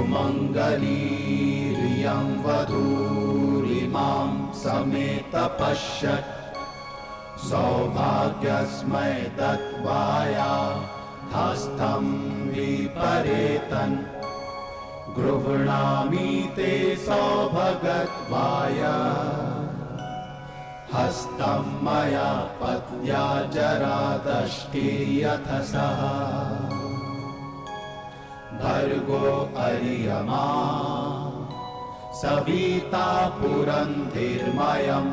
सुमङ्गलीरियं वधूरिमां समेत पश्यत् सौभाग्यस्मै दत्वाया हस्तं विपरेतन् गृह्णामि ते सौभगत्वाय हस्तं मया पत्या जरादष्टिर्यथ सः भर्गो अर्यमा सविता पुरन्धिर्मयम्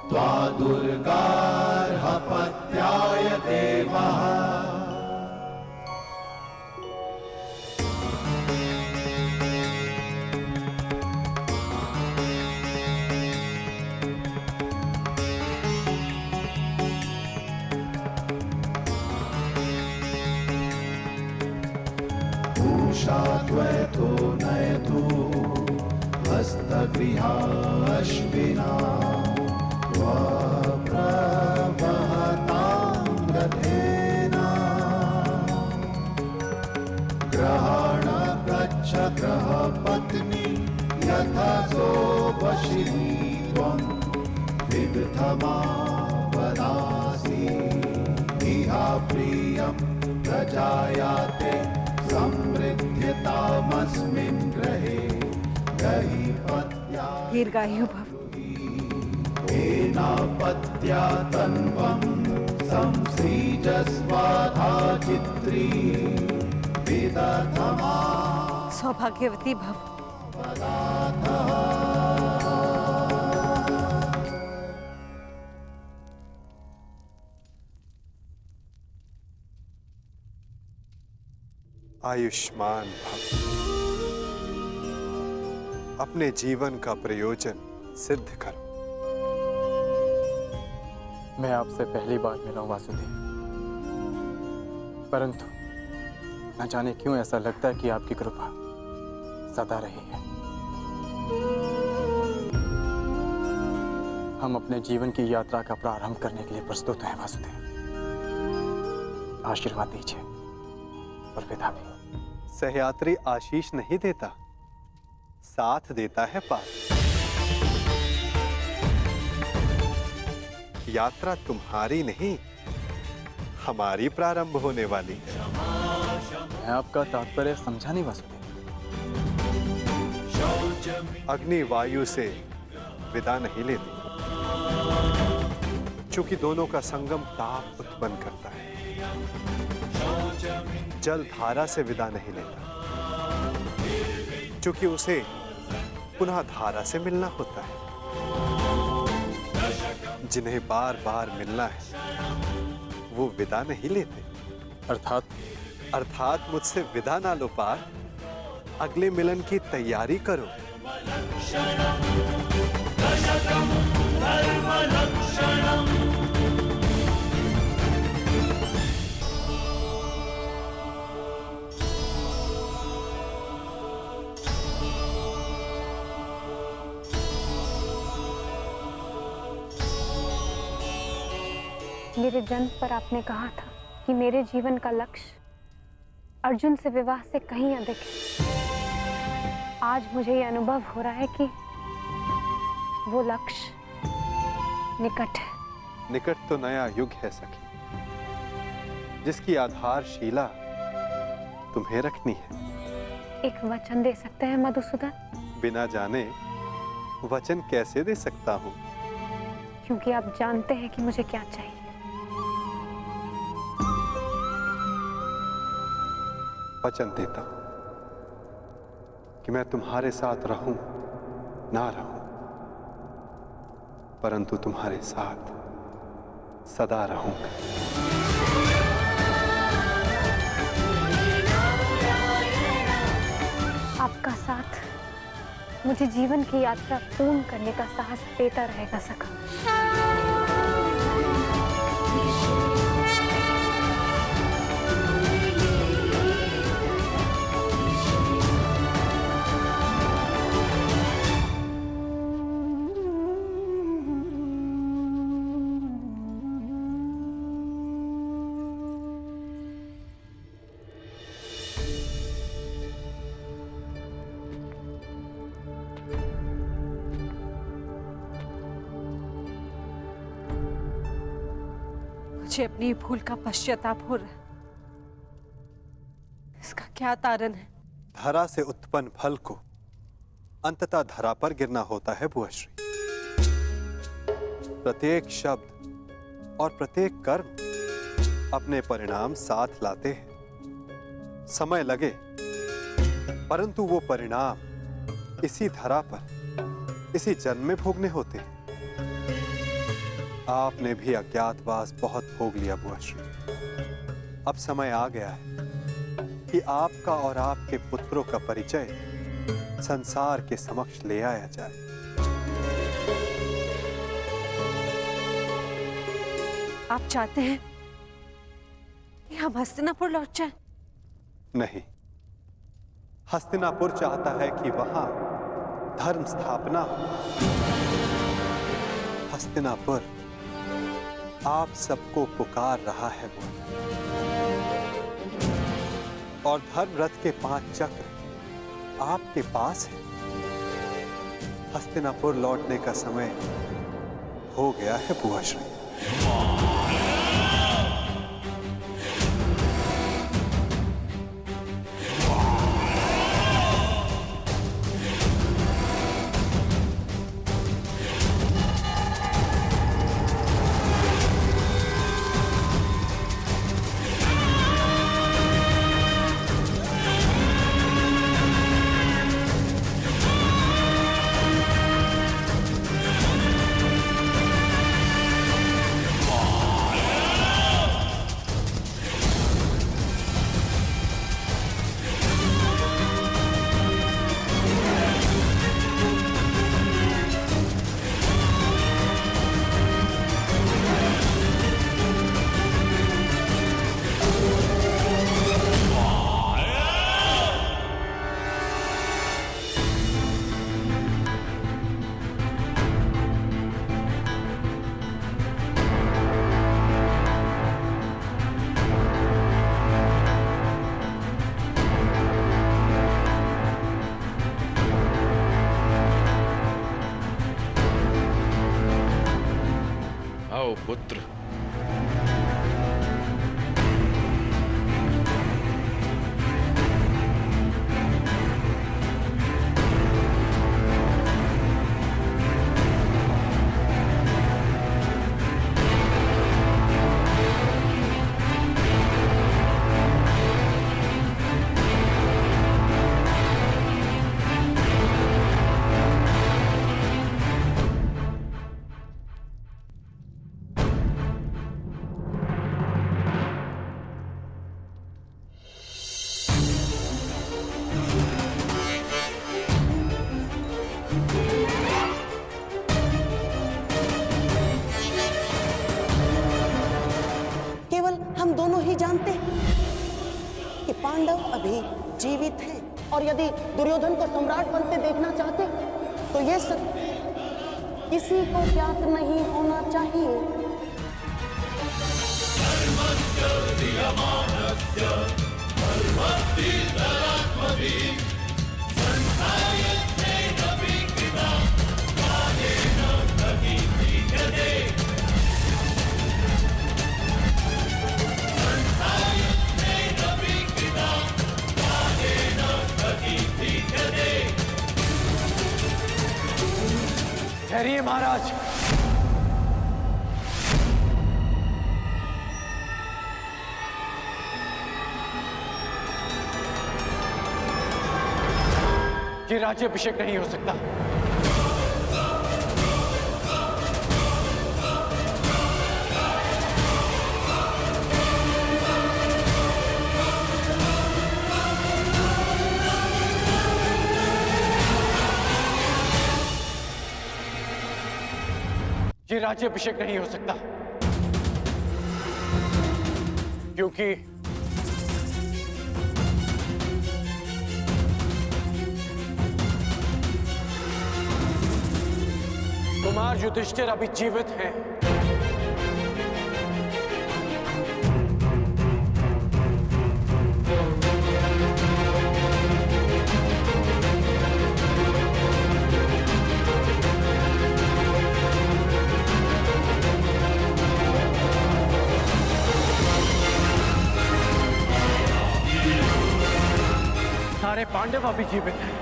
त्वा दुर्गार्हपत्याय देवः। त्वयतो नयतो हस्तगृहाश्विना प्रवहतां रथेन ग्रहाण गच्छ ग्रहपत्नी यथा सोपशिनी त्वं विदधमावदासि इहा प्रियं प्रजायाते समृद्ध्यतामस्मिन् ग्रहे गहीपत्या दीर्घायु भव। एनापत्या तन्वं संसृजस्वाधा चित्री विदधमा सौभाग्यवती भव। आयुष्मान भव। अपने जीवन का प्रयोजन सिद्ध करो। मैं आपसे पहली बार मिला हूं वासुदेव, परंतु न जाने क्यों ऐसा लगता है कि आपकी कृपा सदा रही है। हम अपने जीवन की यात्रा का प्रारंभ करने के लिए प्रस्तुत हैं वासुदेव। आशीर्वाद दीजिए और विदा भी। सहयात्री आशीष नहीं देता, साथ देता है पार। यात्रा तुम्हारी नहीं, हमारी प्रारंभ होने वाली है। मैं आपका तात्पर्य समझा नहीं वासुदेव। अग्नि वायु से विदा नहीं लेती, चूंकि दोनों का संगम ताप उत्पन्न करता है। जल धारा से विदा नहीं लेता, चूंकि उसे पुनः धारा से मिलना होता है। जिन्हें बार बार मिलना है वो विदा नहीं लेते। अर्थात मुझसे विदा ना लो पार, अगले मिलन की तैयारी करो। मेरे जन्म पर आपने कहा था कि मेरे जीवन का लक्ष्य अर्जुन से विवाह से कहीं अधिक है। आज मुझे ये अनुभव हो रहा है कि वो लक्ष्य निकट है। निकट तो नया युग है सखी, जिसकी आधारशिला तुम्हें रखनी है। एक वचन दे सकते हैं मधुसूदन? बिना जाने वचन कैसे दे सकता हूँ? क्योंकि आप जानते हैं कि मुझे क्या चाहिए। वचन देता हूं कि मैं तुम्हारे साथ रहूं ना रहूं, परंतु तुम्हारे साथ सदा रहूंगा। आपका साथ मुझे जीवन की यात्रा पूर्ण करने का साहस देता रहेगा सखा। मुझे अपनी भूल का पश्चाताप हो रहा है। इसका क्या तारण है? धरा से उत्पन्न फल को अंततः धरा पर गिरना होता है बुआश्री। प्रत्येक शब्द और प्रत्येक कर्म अपने परिणाम साथ लाते हैं। समय लगे, परंतु वो परिणाम इसी धरा पर, इसी जन्म में भोगने होते हैं। आपने भी अज्ञातवास बहुत भोग लिया बुआश्री। अब समय आ गया है कि आपका और आपके पुत्रों का परिचय संसार के समक्ष ले आया जाए। आप चाहते हैं कि हम हस्तिनापुर लौट जाएं? नहीं, हस्तिनापुर चाहता है कि वहां धर्म स्थापना हो। हस्तिनापुर आप सबको पुकार रहा है वो, और धर्म रथ के 5 चक्र आपके पास है। हस्तिनापुर लौटने का समय हो गया है बुआश्री। आओ पुत्र। हम दोनों ही जानते हैं कि पांडव अभी जीवित हैं, और यदि दुर्योधन को सम्राट बनते देखना चाहते तो ये सत्य किसी को ज्ञात नहीं होना चाहिए। ठहरिए महाराज। ये राज्याभिषेक नहीं हो सकता। ये राज्याभिषेक नहीं हो सकता क्योंकि कुमार युधिष्ठिर अभी जीवित हैं। पांडव अभी जीवित हैं।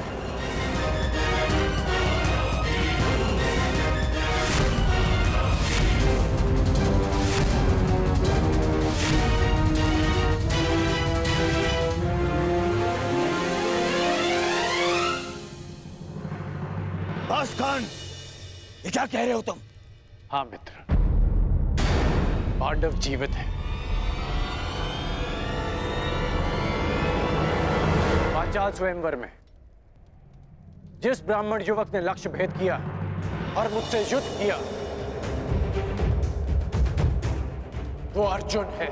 बस कर्ण, ये क्या कह रहे हो तुम? हाँ मित्र, पांडव जीवित हैं। पांचाल स्वयंवर में जिस ब्राह्मण युवक ने लक्ष्य भेद किया और मुझसे युद्ध किया, वो अर्जुन है।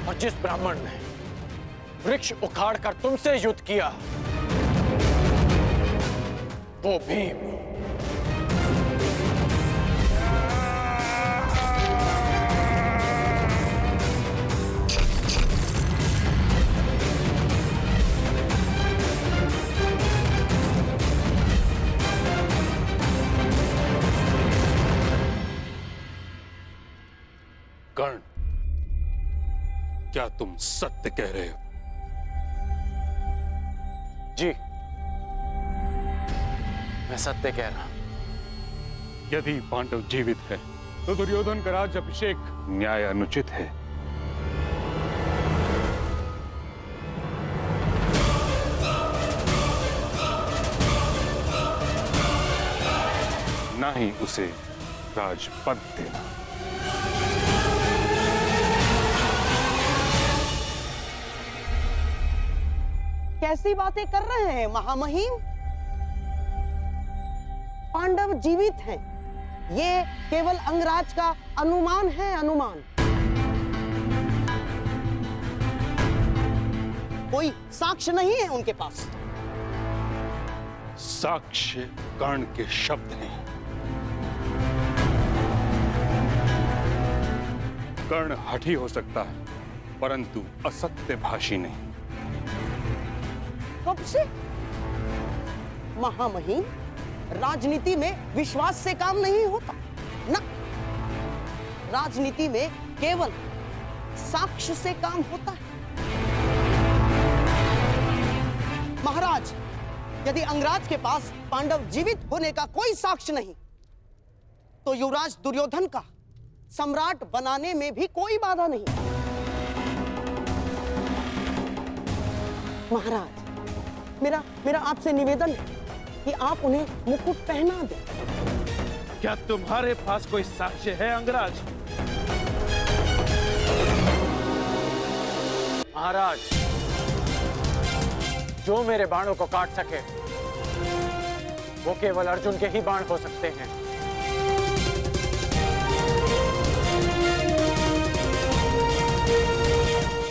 और जिस ब्राह्मण ने वृक्ष उखाड़कर तुमसे युद्ध किया, वो भीम। कर्ण, क्या तुम सत्य कह रहे हो? जी, मैं सत्य कह रहा हूं। यदि पांडव जीवित है तो दुर्योधन का राज्याभिषेक न्याय अनुचित है। ना ही उसे राजपद देना। कैसी बातें कर रहे हैं महामहिम? पांडव जीवित हैं, ये केवल अंगराज का अनुमान है, अनुमान। कोई साक्ष्य नहीं है उनके पास। साक्ष्य कर्ण के शब्द नहीं। कर्ण हठी हो सकता है, परंतु असत्य भाषी नहीं। कब से? महामहिम, राजनीति में विश्वास से काम नहीं होता ना। राजनीति में केवल साक्ष्य से काम होता है। महाराज, यदि अंगराज के पास पांडव जीवित होने का कोई साक्ष्य नहीं, तो युवराज दुर्योधन का सम्राट बनाने में भी कोई बाधा नहीं। महाराज, मेरा आपसे निवेदन है कि आप उन्हें मुकुट पहना दें। क्या तुम्हारे पास कोई साक्ष्य है अंगराज? महाराज, जो मेरे बाणों को काट सके वो केवल अर्जुन के ही बाण हो सकते हैं।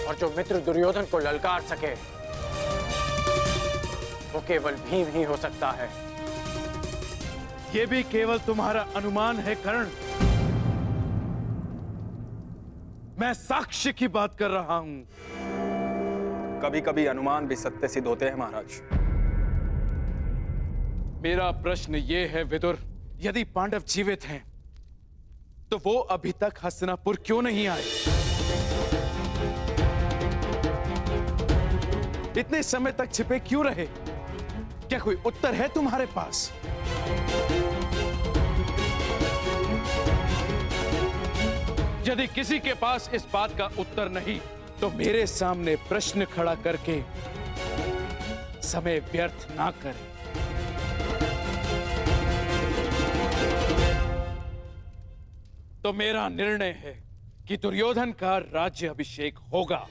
और जो मित्र दुर्योधन को ललकार सके वो केवल भीम ही हो सकता है। ये भी केवल तुम्हारा अनुमान है कर्ण। मैं साक्ष्य की बात कर रहा हूं। कभी कभी अनुमान भी सत्य सिद्ध होते हैं महाराज। मेरा प्रश्न ये है विदुर, यदि पांडव जीवित हैं तो वो अभी तक हस्तिनापुर क्यों नहीं आए? इतने समय तक छिपे क्यों रहे? क्या कोई उत्तर है तुम्हारे पास? यदि किसी के पास इस बात का उत्तर नहीं, तो मेरे सामने प्रश्न खड़ा करके समय व्यर्थ ना करें। तो मेरा निर्णय है कि दुर्योधन का राज्य अभिषेक होगा।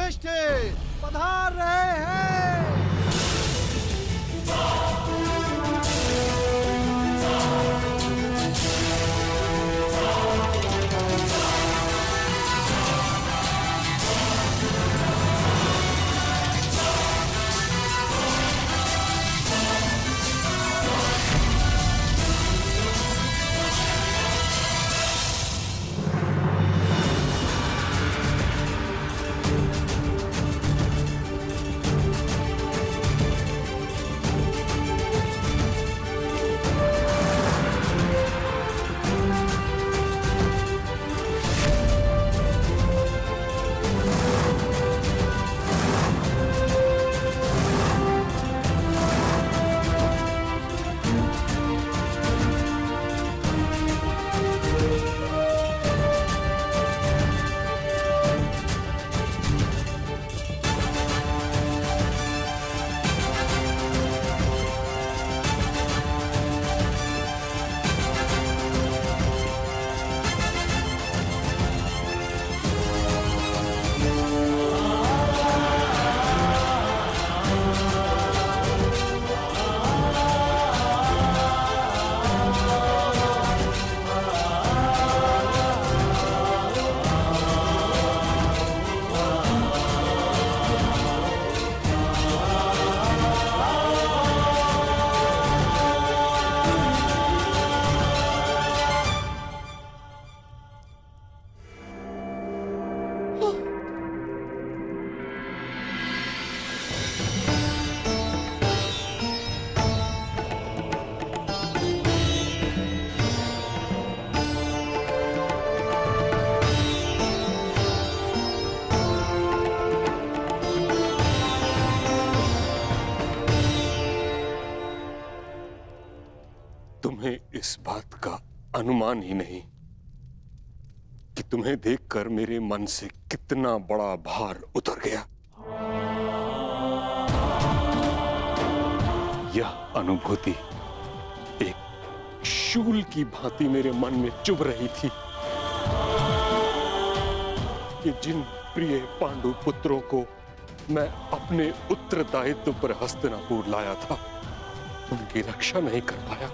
युधिष्ठिर पधार रहे हैं। तुम्हें इस बात का अनुमान ही नहीं कि तुम्हें देखकर मेरे मन से कितना बड़ा भार उतर गया। यह अनुभूति एक शूल की भांति मेरे मन में चुभ रही थी कि जिन प्रिय पांडु पुत्रों को मैं अपने उत्तरदायित्व पर हस्तिनापुर लाया था, उनकी रक्षा नहीं कर पाया।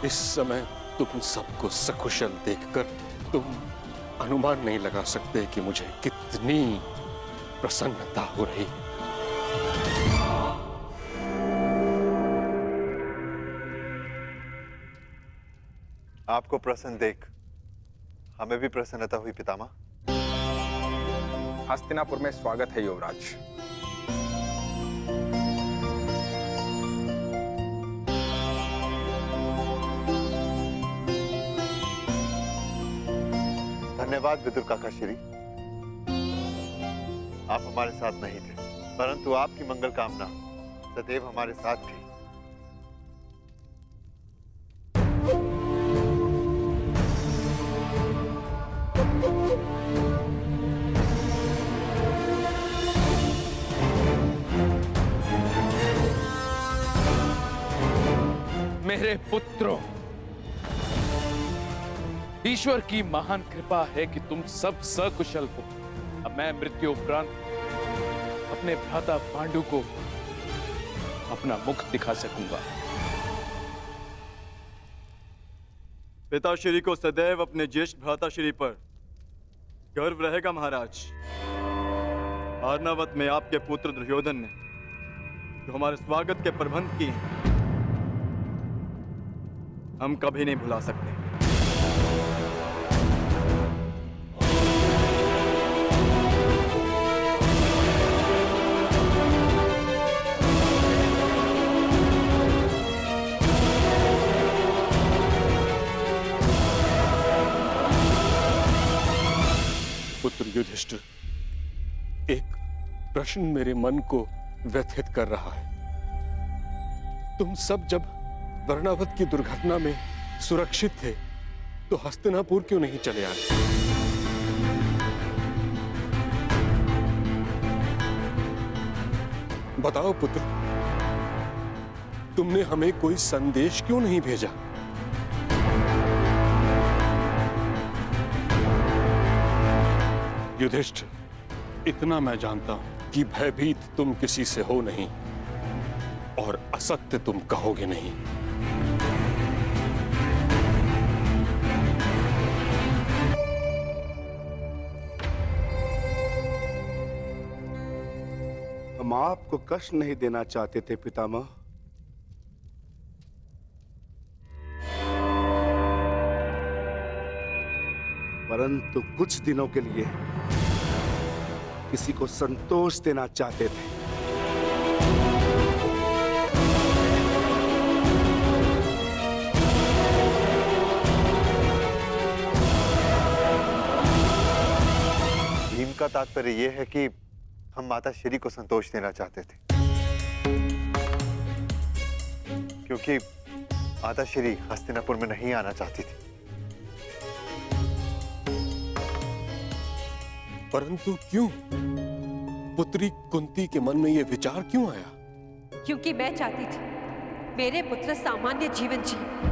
इस समय तुम सबको सकुशल देखकर तुम अनुमान नहीं लगा सकते कि मुझे कितनी प्रसन्नता हो रही है। आपको प्रसन्न देख हमें भी प्रसन्नता हुई पितामह। हस्तिनापुर में स्वागत है युवराज। धन्यवाद विदुर काका श्री। आप हमारे साथ नहीं थे, परंतु आपकी मंगल कामना सदैव हमारे साथ थी। मेरे पुत्रों, ईश्वर की महान कृपा है कि तुम सब सकुशल हो। अब मैं मृत्यु उपरांत अपने भ्राता पांडु को अपना मुख दिखा सकूंगा। पिताश्री को सदैव अपने ज्येष्ठ भ्राताश्री पर गर्व रहेगा महाराज। अर्नावत में आपके पुत्र दुर्योधन ने जो हमारे स्वागत के प्रबंध किए हम कभी नहीं भुला सकते। पुत्र युधिष्ठिर, एक प्रश्न मेरे मन को व्यथित कर रहा है। तुम सब जब वर्णावत की दुर्घटना में सुरक्षित थे तो हस्तिनापुर क्यों नहीं चले आए? बताओ पुत्र, तुमने हमें कोई संदेश क्यों नहीं भेजा? युधिष्ठिर, इतना मैं जानता हूं कि भयभीत तुम किसी से हो नहीं और असत्य तुम कहोगे नहीं। हम आपको कष्ट नहीं देना चाहते थे पितामह, परंतु कुछ दिनों के लिए किसी को संतोष देना चाहते थे। भीम का तात्पर्य यह है कि हम माता श्री को संतोष देना चाहते थे, क्योंकि माता श्री हस्तिनापुर में नहीं आना चाहती थी। परंतु क्यों? पुत्री कुंती के मन में यह विचार क्यों आया? क्योंकि मैं चाहती थी मेरे पुत्र सामान्य जीवन जिए।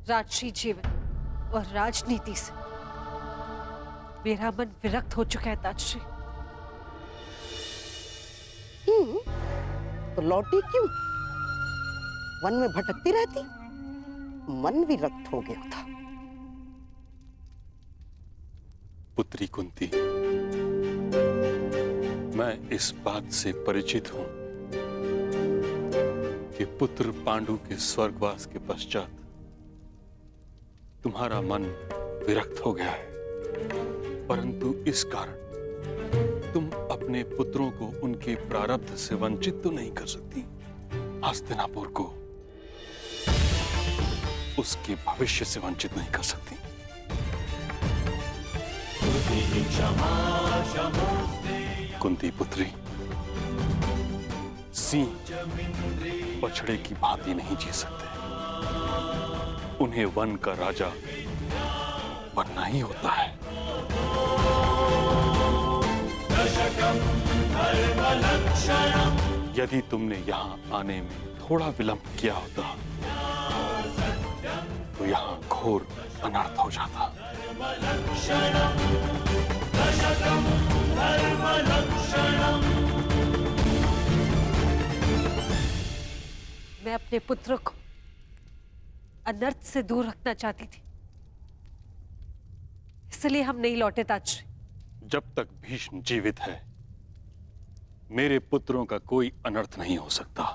राजसी जीवन और राजनीति से मेरा मन विरक्त हो चुका है ताजश्री। तो लौटी क्यों? वन में भटकती रहती, मन विरक्त हो गया था। पुत्री कुंती, मैं इस बात से परिचित हूं कि पुत्र पांडु के स्वर्गवास के पश्चात तुम्हारा मन विरक्त हो गया है, परंतु इस कारण तुम अपने पुत्रों को उनके प्रारब्ध से वंचित तो नहीं कर सकती। हस्तिनापुर को उसके भविष्य से वंचित नहीं कर सकती। कुंती पुत्री, सिंह बछड़े की भांति नहीं जी सकते। उन्हें वन का राजा बनना ही होता है। यदि तुमने यहां आने में थोड़ा विलंब किया होता तो यहां घोर अनर्थ हो जाता। मैं अपने पुत्र को अनर्थ से दूर रखना चाहती थी, इसलिए हम नहीं लौटे ताजश्री। जब तक भीष्म जीवित है, मेरे पुत्रों का कोई अनर्थ नहीं हो सकता।